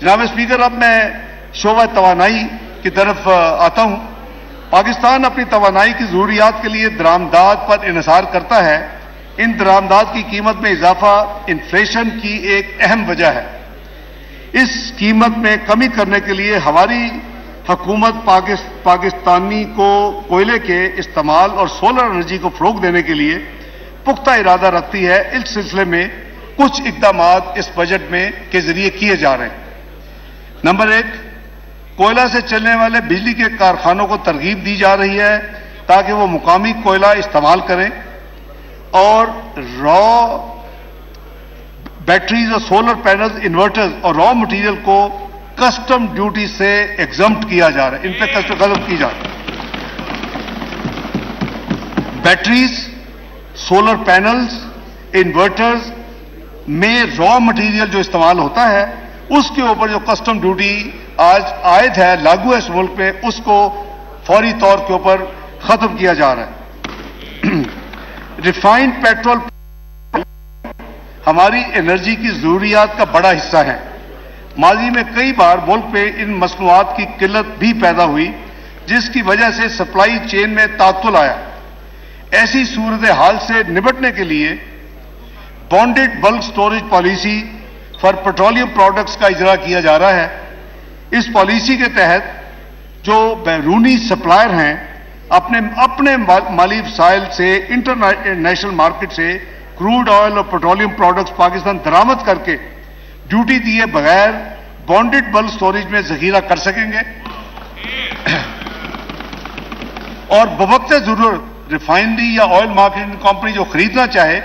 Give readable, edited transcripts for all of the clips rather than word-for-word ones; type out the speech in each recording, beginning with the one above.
जनाब स्पीकर, अब मैं शोबा तवानाई की तरफ आता हूं। पाकिस्तान अपनी तवानाई की जरूरियात के लिए दरामदात पर इन्हिसार करता है। इन दरामदात की कीमत में इजाफा इन्फ्लेशन की एक अहम वजह है। इस कीमत में कमी करने के लिए हमारी हुकूमत पाकिस्तानी को कोयले के इस्तेमाल और सोलर एनर्जी को फरोग देने के लिए पुख्ता इरादा रखती है। इस सिलसिले में कुछ इकदाम इस बजट में के जरिए किए जा रहे हैं। नंबर 1, कोयला से चलने वाले बिजली के कारखानों को तरगीब दी जा रही है ताकि वो मुकामी कोयला इस्तेमाल करें और रॉ बैटरीज और सोलर पैनल्स, इन्वर्टर्स और रॉ मटेरियल को कस्टम ड्यूटी से एग्जम्प्ट किया जा रहा है, इन पर कस्टम खत्म की जा रही है। बैटरीज, सोलर पैनल्स, इन्वर्टर्स में रॉ मटेरियल जो इस्तेमाल होता है उसके ऊपर जो कस्टम ड्यूटी आज आयद है, लागू है इस मुल्क में, उसको फौरी तौर के ऊपर खत्म किया जा रहा है। रिफाइंड पेट्रोल हमारी एनर्जी की जरूरियात का बड़ा हिस्सा है। माजी में कई बार मुल्क में इन मसनूआत की किल्लत भी पैदा हुई जिसकी वजह से सप्लाई चेन में तातुल आया। ऐसी सूरत हाल से निपटने के लिए bonded bulk storage policy for petroleum products का इजरा किया जा रहा है। इस पॉलिसी के तहत जो बैरूनी सप्लायर हैं अपने माली वसाइल से इंटरनेशनल मार्केट से क्रूड ऑयल और पेट्रोलियम प्रोडक्ट्स पाकिस्तान दरामद करके ड्यूटी दिए बगैर बॉन्डेड बल्क स्टोरेज में जखीरा कर सकेंगे और बवक्त जरूरत रिफाइनरी या ऑयल मार्केटिंग कंपनी जो खरीदना चाहे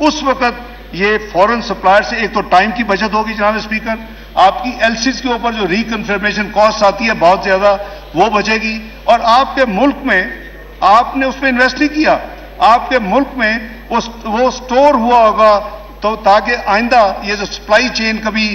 उस वक्त ये फॉरेन सप्लायर से एक तो टाइम की बचत होगी जनाब स्पीकर, आपकी एलसीज के ऊपर जो रिकन्फर्मेशन कॉस्ट आती है बहुत ज्यादा वो बचेगी और आपके मुल्क में आपने उसमें इन्वेस्ट नहीं किया, आपके मुल्क में वो स्टोर हुआ होगा तो ताकि आइंदा ये जो सप्लाई चेन कभी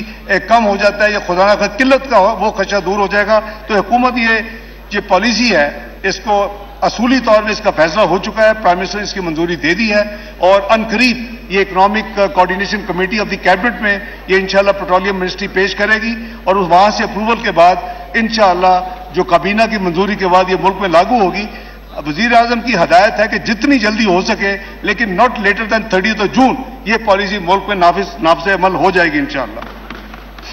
कम हो जाता है या खुदा ना खास्ता किल्लत का हो वो खदशा दूर हो जाएगा। तो हुकूमत ये पॉलिसी है इसको असूली तौर पर इसका फैसला हो चुका है, प्राइम मिनिस्टर ने इसकी मंजूरी दे दी है और अनकरीब ये economic coordination committee of the cabinet में ये इंशाल्लाह पेट्रोलियम मिनिस्ट्री पेश करेगी और वहां से अप्रूवल के बाद इंशाल्लाह जो काबीना की मंजूरी के बाद ये मुल्क में लागू होगी। वजीर आजम की हदायत है कि जितनी जल्दी हो सके लेकिन नॉट लेटर देन 30 जून ये पॉलिसी मुल्क में नाफिज अमल हो जाएगी इंशाल्लाह।